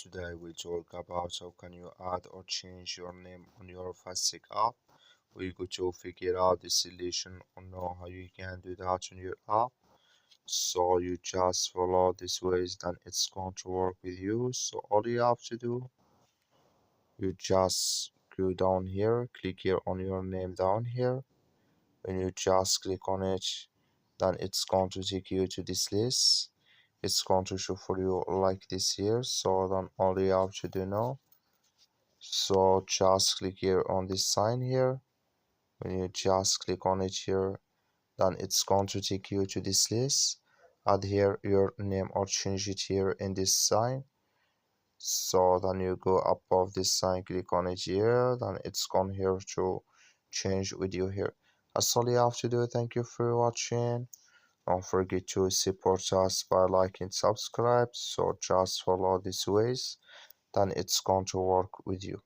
Today we talk about how can you add or change your name on your Facebook app. We go to figure out the solution or know how you can do that on your app. So you just follow these ways, then it's going to work with you. So all you have to do, you just go down here, click here on your name down here. When you just click on it, then it's going to take you to this list. It's going to show for you like this here. So then all you have to do now, so just click here on this sign here. When you just click on it here, then it's going to take you to this list. Add here your name or change it here in this sign. So then you go above this sign, click on it here, then it's gone here to change with you here. That's all you have to do. Thank you for watching. Don't forget to support us by liking, subscribe. So just follow these ways, then it's going to work with you.